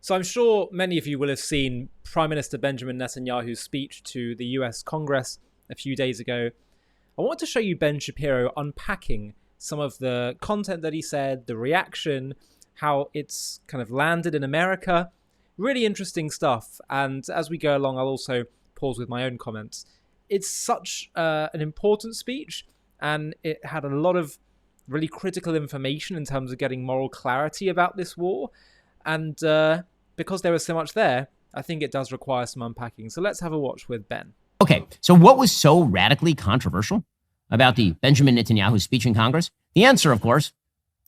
So I'm sure many of you will have seen Prime Minister Benjamin Netanyahu's speech to the US Congress a few days ago. I want to show you Ben Shapiro unpacking some of the content that he said, the reaction, how it's kind of landed in America. Really interesting stuff. And as we go along, I'll also pause with my own comments. It's such an important speech, and it had a lot of really critical information in terms of getting moral clarity about this war. And because there was so much there, I think it does require some unpacking. So let's have a watch with Ben. Okay, so what was so radically controversial about the Benjamin Netanyahu speech in Congress? The answer, of course,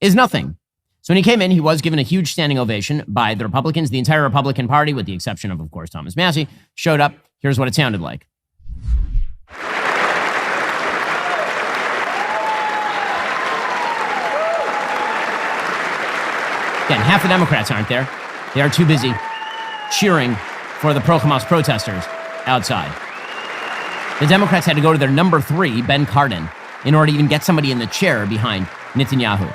is nothing. So when he came in, he was given a huge standing ovation by the Republicans. The entire Republican Party, with the exception of course, Thomas Massie, showed up. Here's what it sounded like. Again, half the Democrats aren't there. They are too busy cheering for the pro-Hamas protesters outside. The Democrats had to go to their number 3, Ben Cardin, in order to even get somebody in the chair behind Netanyahu.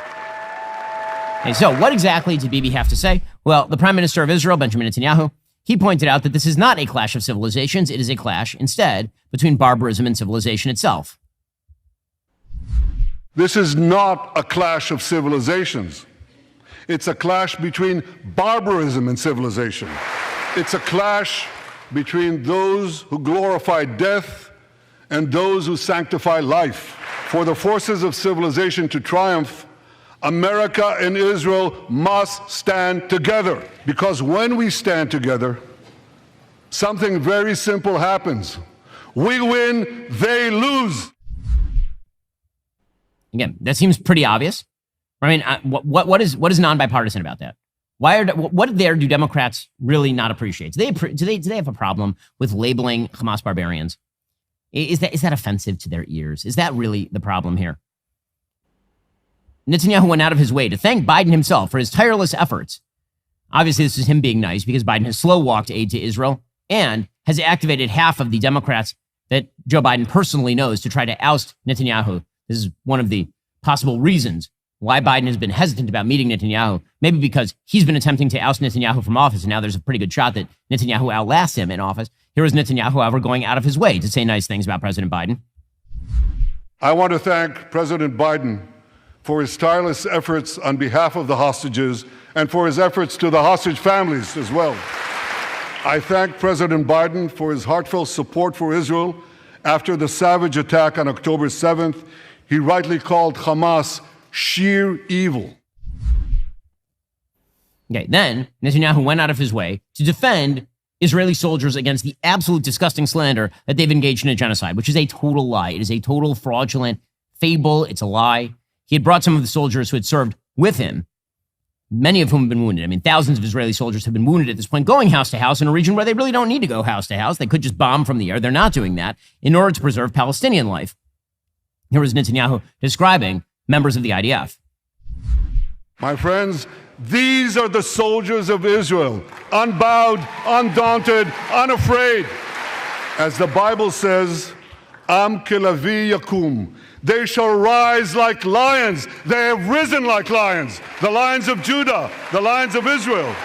Okay, so what exactly did Bibi have to say? Well, the Prime Minister of Israel, Benjamin Netanyahu, he pointed out that this is not a clash of civilizations. It is a clash, instead, between barbarism and civilization itself. This is not a clash of civilizations. It's a clash between barbarism and civilization. It's a clash between those who glorify death and those who sanctify life. For the forces of civilization to triumph, America and Israel must stand together. Because when we stand together, something very simple happens. We win, they lose. Again, that seems pretty obvious. I mean, what is non-bipartisan about that? What do Democrats really not appreciate? Do they have a problem with labeling Hamas barbarians? Is that offensive to their ears? Is that really the problem here? Netanyahu went out of his way to thank Biden himself for his tireless efforts. Obviously, this is him being nice because Biden has slow-walked aid to Israel and has activated half of the Democrats that Joe Biden personally knows to try to oust Netanyahu. This is one of the possible reasons why Biden has been hesitant about meeting Netanyahu, maybe because he's been attempting to oust Netanyahu from office, and now there's a pretty good shot that Netanyahu outlasts him in office. Here is Netanyahu, however, going out of his way to say nice things about President Biden. I want to thank President Biden for his tireless efforts on behalf of the hostages and for his efforts to the hostage families as well. I thank President Biden for his heartfelt support for Israel after the savage attack on October 7th. He rightly called Hamas sheer evil. Okay, then Netanyahu went out of his way to defend Israeli soldiers against the absolute disgusting slander that they've engaged in a genocide, which is a total lie. It is a total fraudulent fable. It's a lie. He had brought some of the soldiers who had served with him, many of whom have been wounded. I mean, thousands of Israeli soldiers have been wounded at this point, going house to house in a region where they really don't need to go house to house. They could just bomb from the air. They're not doing that in order to preserve Palestinian life. Here was Netanyahu describing members of the IDF. My friends, these are the soldiers of Israel, unbowed, undaunted, unafraid. As the Bible says, Am kelavi yakum. They shall rise like lions. They have risen like lions. The lions of Judah, the lions of Israel.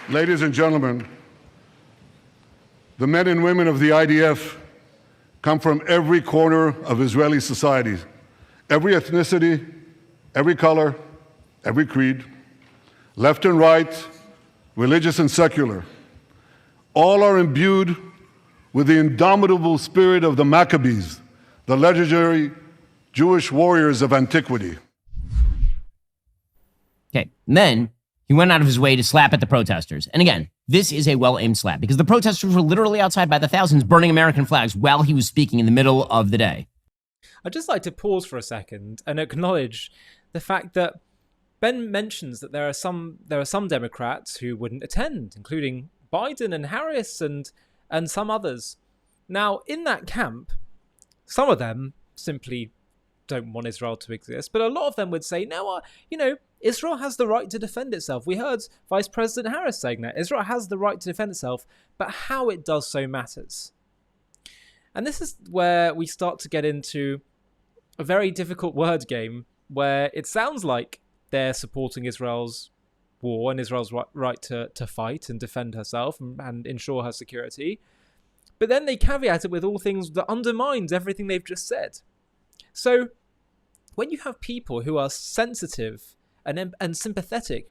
Ladies and gentlemen, the men and women of the IDF come from every corner of Israeli society. Every ethnicity, every color, every creed, left and right, religious and secular. All are imbued with the indomitable spirit of the Maccabees, the legendary Jewish warriors of antiquity. Okay, and then he went out of his way to slap at the protesters. And again, this is a well-aimed slap because the protesters were literally outside by the thousands burning American flags while he was speaking in the middle of the day. I'd just like to pause for a second and acknowledge the fact that Ben mentions that there are some Democrats who wouldn't attend, including Biden and Harris and some others. Now, in that camp, some of them simply don't want Israel to exist, but a lot of them would say, no, Israel has the right to defend itself. We heard Vice President Harris saying that. Israel has the right to defend itself, but how it does so matters. And this is where we start to get into a very difficult word game where it sounds like they're supporting Israel's war and Israel's right to fight and defend herself and ensure her security. But then they caveat it with all things that undermines everything they've just said. So when you have people who are sensitive and sympathetic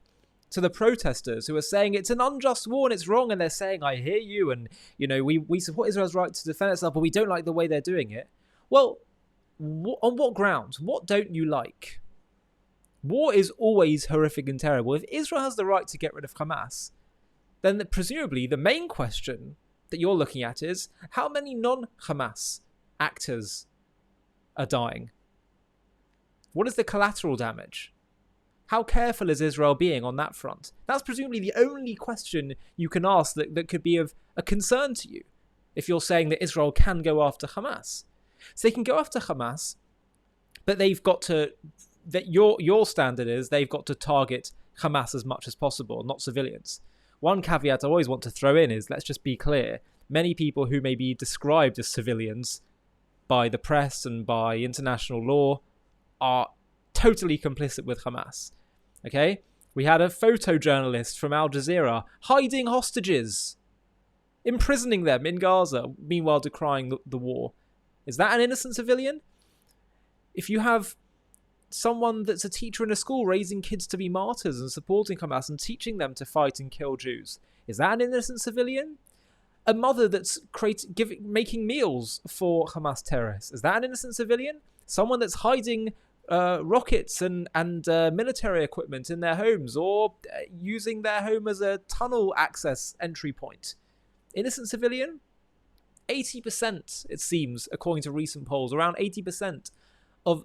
to the protesters who are saying it's an unjust war and it's wrong, and they're saying, I hear you, and we support Israel's right to defend itself, but we don't like the way they're doing it. Well, on what grounds? What don't you like? War is always horrific and terrible. If Israel has the right to get rid of Hamas, then presumably the main question that you're looking at is, how many non-Hamas actors are dying? What is the collateral damage? How careful is Israel being on that front? That's presumably the only question you can ask that could be of a concern to you if you're saying that Israel can go after Hamas. So they can go after Hamas, but they've got to, that your standard is they've got to target Hamas as much as possible, not civilians. One caveat I always want to throw in is, let's just be clear, many people who may be described as civilians by the press and by international law are totally complicit with Hamas. Okay? We had a photojournalist from Al Jazeera hiding hostages, imprisoning them in Gaza, meanwhile decrying the war. Is that an innocent civilian? If you have someone that's a teacher in a school raising kids to be martyrs and supporting Hamas and teaching them to fight and kill Jews, is that an innocent civilian? A mother that's making meals for Hamas terrorists, is that an innocent civilian? Someone that's hiding rockets and military equipment in their homes, or using their home as a tunnel access entry point. Innocent civilian? 80%, it seems, according to recent polls, around 80% of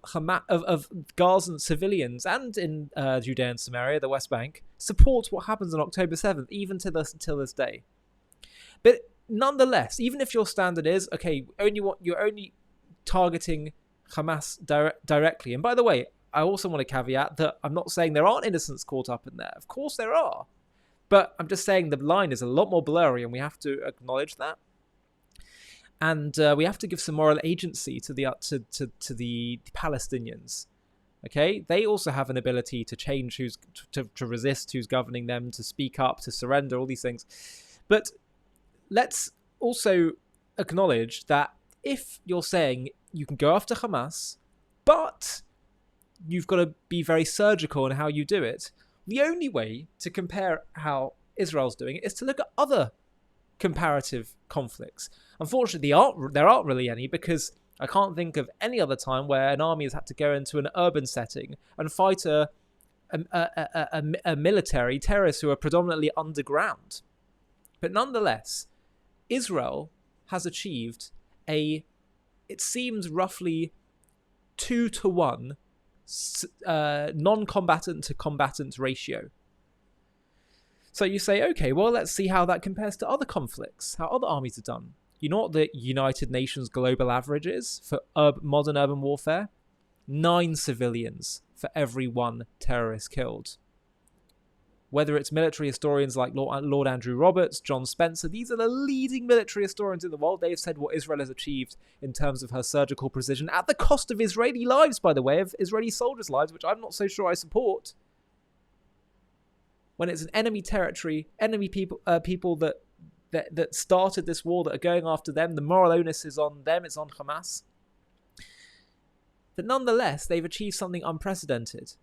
Gazan civilians and in Judea and Samaria, the West Bank, support what happens on October 7th, even till this day. But nonetheless, even if your standard is, okay, you're only targeting Hamas directly. And by the way, I also want to caveat that I'm not saying there aren't innocents caught up in there. Of course there are. But I'm just saying the line is a lot more blurry, and we have to acknowledge that. And we have to give some moral agency to the Palestinians. Okay? They also have an ability to change to resist who's governing them, to speak up, to surrender, all these things. But let's also acknowledge that if you're saying you can go after Hamas, but you've got to be very surgical in how you do it, the only way to compare how Israel's doing it is to look at other comparative conflicts. Unfortunately, there aren't really any, because I can't think of any other time where an army has had to go into an urban setting and fight a military terrorists who are predominantly underground. But nonetheless, Israel has achieved it seems roughly 2-to-1 non-combatant to combatant ratio. So you say, okay, well, let's see how that compares to other conflicts, how other armies have done. You know what the United Nations global average is for modern urban warfare? 9 civilians for every 1 terrorist killed. Whether it's military historians like Lord Andrew Roberts, John Spencer, these are the leading military historians in the world. They have said what Israel has achieved in terms of her surgical precision, at the cost of Israeli lives, by the way, of Israeli soldiers' lives, which I'm not so sure I support. When it's an enemy territory, enemy people that started this war, that are going after them, the moral onus is on them, it's on Hamas. But nonetheless, they've achieved something unprecedented.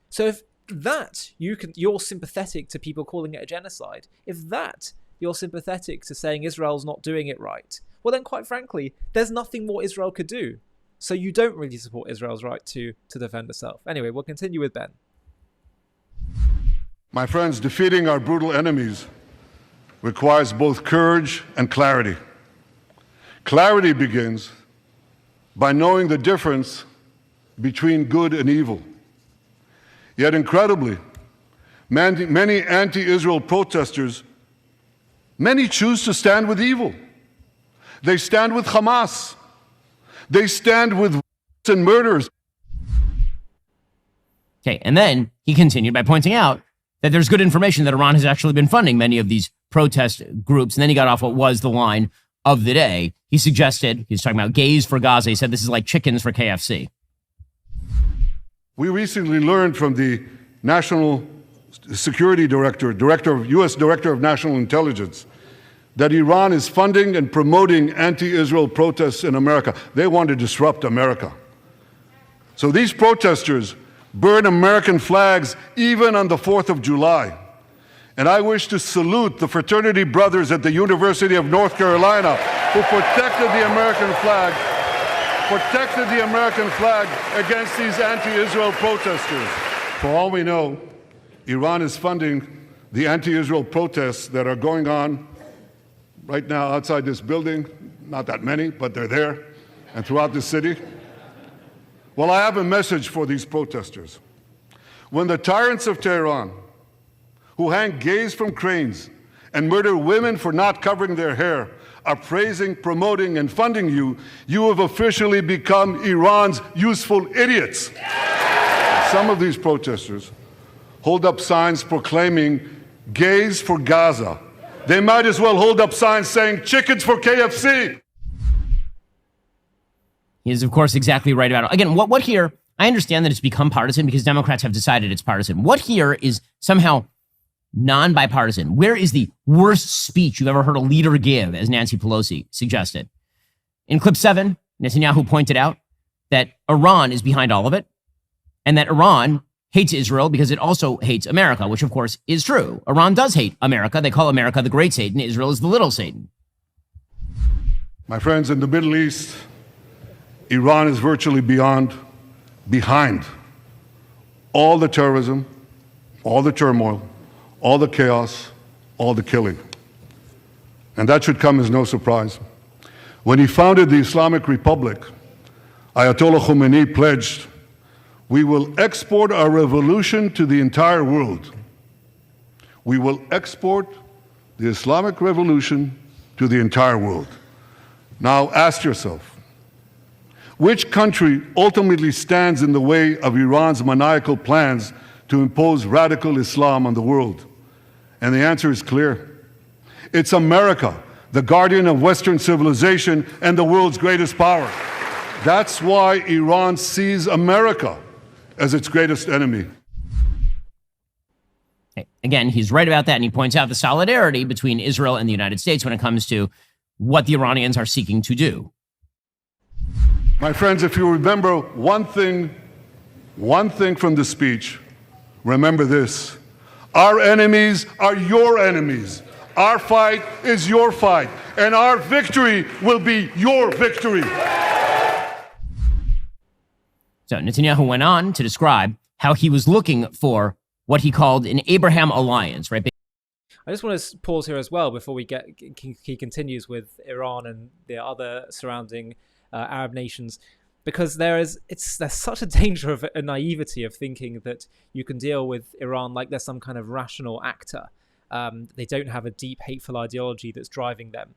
So if that you're sympathetic to people calling it a genocide, if that you're sympathetic to saying Israel's not doing it right, well then, quite frankly, there's nothing more Israel could do. So you don't really support Israel's right to defend itself. Anyway, we'll continue with Ben. My friends, defeating our brutal enemies requires both courage and clarity. Clarity begins by knowing the difference between good and evil. Yet incredibly, many anti-Israel protesters, many choose to stand with evil. They stand with Hamas. They stand with and murderers. Okay, and then he continued by pointing out that there's good information that Iran has actually been funding many of these protest groups. And then he got off what was the line of the day. He suggested, he's talking about gays for Gaza. He said this is like chickens for KFC. We recently learned from the National security director, U.S. Director of National Intelligence, that Iran is funding and promoting anti-Israel protests in America. They want to disrupt America. So these protesters burn American flags even on the 4th of July. And I wish to salute the fraternity brothers at the University of North Carolina who protected the American flag against these anti-Israel protesters. For all we know, Iran is funding the anti-Israel protests that are going on right now outside this building. Not that many, but they're there, and throughout the city. Well, I have a message for these protesters. When the tyrants of Tehran, who hang gays from cranes and murder women for not covering their hair, are praising, promoting, and funding you, you have officially become Iran's useful idiots. Some of these protesters hold up signs proclaiming gays for Gaza. They might as well hold up signs saying chickens for KFC. He is, of course, exactly right about it. Again, what here, I understand that it's become partisan because Democrats have decided it's partisan. What here is somehow non-bipartisan? Where is the worst speech you've ever heard a leader give, as Nancy Pelosi suggested? In clip 7, Netanyahu pointed out that Iran is behind all of it, and that Iran hates Israel because it also hates America, which of course is true. Iran does hate America. They call America the great Satan. Israel is the little Satan. My friends, in the Middle East, Iran is virtually behind all the terrorism, all the turmoil, all the chaos, all the killing. And that should come as no surprise. When he founded the Islamic Republic, Ayatollah Khomeini pledged, "We will export our revolution to the entire world." We will export the Islamic revolution to the entire world. Now ask yourself, which country ultimately stands in the way of Iran's maniacal plans to impose radical Islam on the world? And the answer is clear. It's America, the guardian of Western civilization and the world's greatest power. That's why Iran sees America as its greatest enemy. Again, he's right about that, and he points out the solidarity between Israel and the United States when it comes to what the Iranians are seeking to do. My friends, if you remember one thing from the speech, remember this. Our enemies are your enemies. Our fight is your fight, and our victory will be your victory. So Netanyahu went on to describe how he was looking for what he called an Abraham alliance, right? I just want to pause here as well before he continues with Iran and the other surrounding Arab nations, because there's such a danger of a naivety of thinking that you can deal with Iran like they're some kind of rational actor. They don't have a deep hateful ideology that's driving them.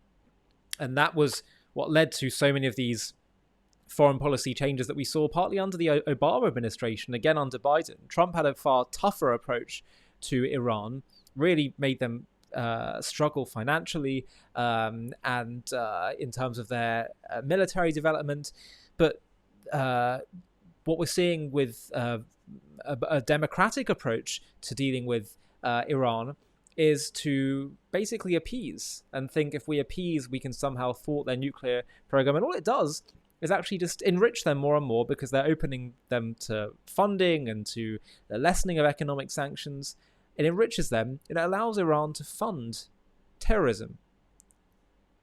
And that was what led to so many of these foreign policy changes that we saw partly under the Obama administration, again under Biden. Trump had a far tougher approach to Iran, really made them struggle financially and in terms of their military development. But what we're seeing with a democratic approach to dealing with Iran is to basically appease and think if we appease, we can somehow thwart their nuclear program. And all it does is actually just enrich them more and more because they're opening them to funding and to the lessening of economic sanctions. It enriches them. It allows Iran to fund terrorism.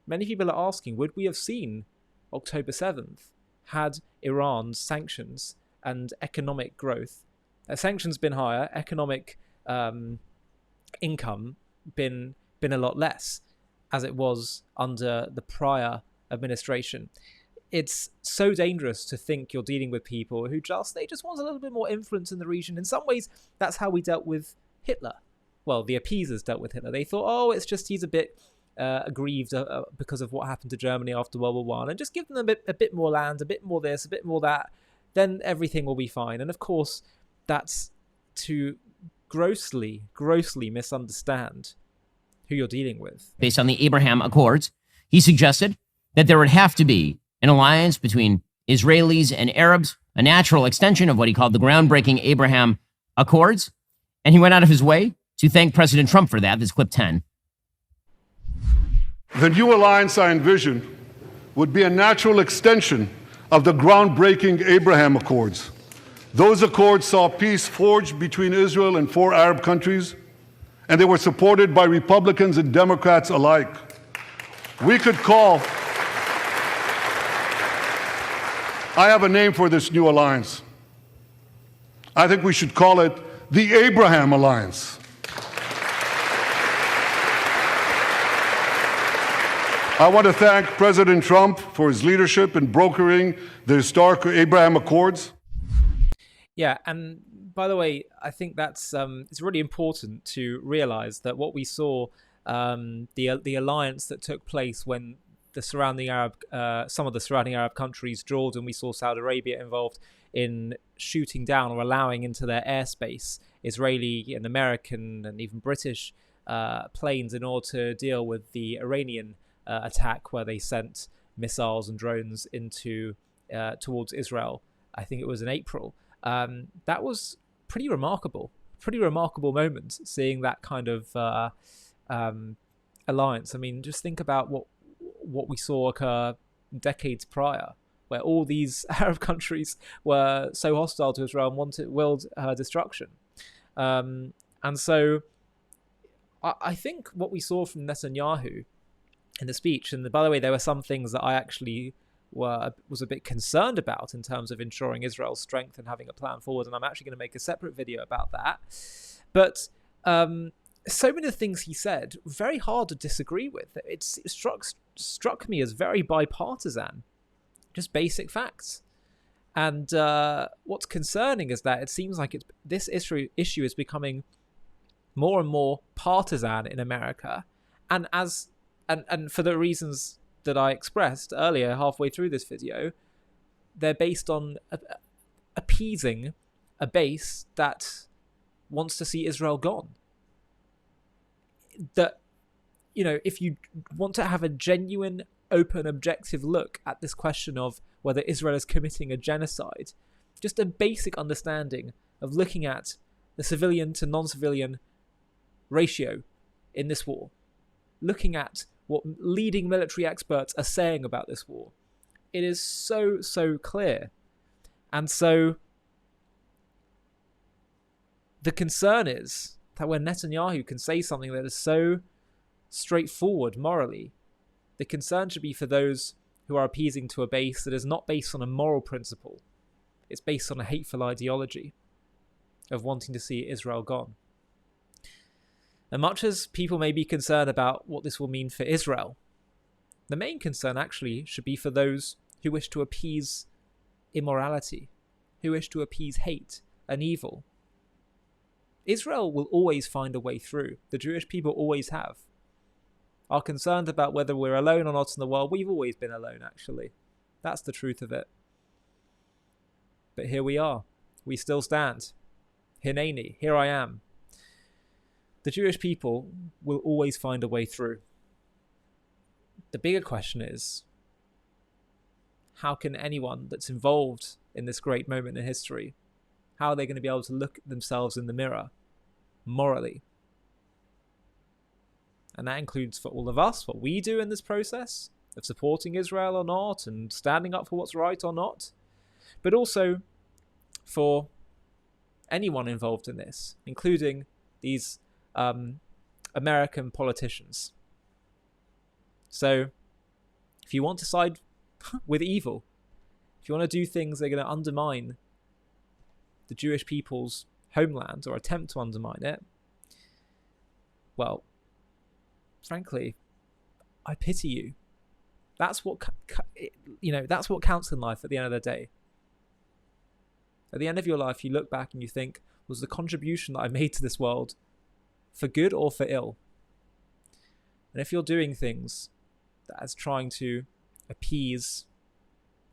Many people are asking, would we have seen October 7th had Iran's sanctions and economic growth, sanctions been higher, economic income been a lot less, as it was under the prior administration? It's so dangerous to think you're dealing with people who they just want a little bit more influence in the region. In some ways, that's how we dealt with Hitler. Well, the appeasers dealt with Hitler. They thought, it's just he's a bit aggrieved because of what happened to Germany after World War I, and just give them a bit more land, a bit more this, a bit more that, then everything will be fine. And of course, that's to grossly misunderstand who you're dealing with. Based on the Abraham Accords, he suggested that there would have to be an alliance between Israelis and Arabs, a natural extension of what he called the groundbreaking Abraham Accords. And he went out of his way to thank President Trump for that. This clip 10. The new alliance I envision would be a natural extension of the groundbreaking Abraham Accords. Those accords saw peace forged between Israel and 4 Arab countries, and they were supported by Republicans and Democrats alike. We could call... I have a name for this new alliance. I think we should call it the Abraham Alliance. I want to thank President Trump for his leadership in brokering the historic Abraham Accords. Yeah, and by the way, I think that's it's really important to realize that what we saw, the alliance that took place when the surrounding some of the surrounding Arab countries, Jordan, we saw Saudi Arabia involved in shooting down or allowing into their airspace Israeli and American and even British planes in order to deal with the Iranian attack, where they sent missiles and drones into towards Israel. I think it was in April. That was pretty remarkable moment, seeing that kind of alliance. I mean, just think about what we saw occur decades prior, where all these Arab countries were so hostile to Israel and willed her destruction. And so I think what we saw from Netanyahu in the speech, and by the way, there were some things that I actually was a bit concerned about in terms of ensuring Israel's strength and having a plan forward, and I'm actually going to make a separate video about that. But so many of the things he said, very hard to disagree with. It struck me as very bipartisan, just basic facts. And what's concerning is that it seems like this issue is becoming more and more partisan in America, and for the reasons that I expressed earlier, halfway through this video, they're based on appeasing a base that wants to see Israel gone. That, if you want to have a genuine, open, objective look at this question of whether Israel is committing a genocide, just a basic understanding of looking at the civilian to non-civilian ratio in this war, looking at what leading military experts are saying about this war, it is so clear. And so the concern is that when Netanyahu can say something that is so straightforward morally, the concern should be for those who are appeasing to a base that is not based on a moral principle. It's based on a hateful ideology of wanting to see Israel gone. And much as people may be concerned about what this will mean for Israel, the main concern actually should be for those who wish to appease immorality, who wish to appease hate and evil. Israel will always find a way through. The Jewish people always have. Are concerned about whether we're alone or not in the world. We've always been alone, actually. That's the truth of it. But here we are. We still stand. Hineni, here I am. The Jewish people will always find a way through. The bigger question is, how can anyone that's involved in this great moment in history, how are they going to be able to look at themselves in the mirror morally? And that includes for all of us, what we do in this process of supporting Israel or not and standing up for what's right or not, but also for anyone involved in this, including these American politicians. So if you want to side with evil, if you want to do things that are going to undermine the Jewish people's homeland or attempt to undermine it, well, frankly, I pity you. That's what that's what counts in life at the end of the day. At the end of your life, you look back and you think, was the contribution that I made to this world for good or for ill? And if you're doing things that is trying to appease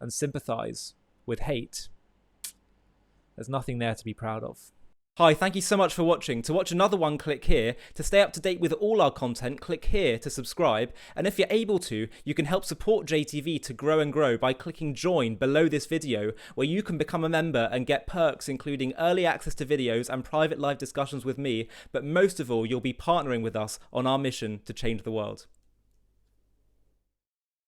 and sympathize with hate, there's nothing there to be proud of. Hi, thank you so much for watching. To watch another one, click here. To stay up to date with all our content, click here to subscribe. And if you're able to, you can help support JTV to grow and grow by clicking join below this video, where you can become a member and get perks including early access to videos and private live discussions with me. But most of all, you'll be partnering with us on our mission to change the world.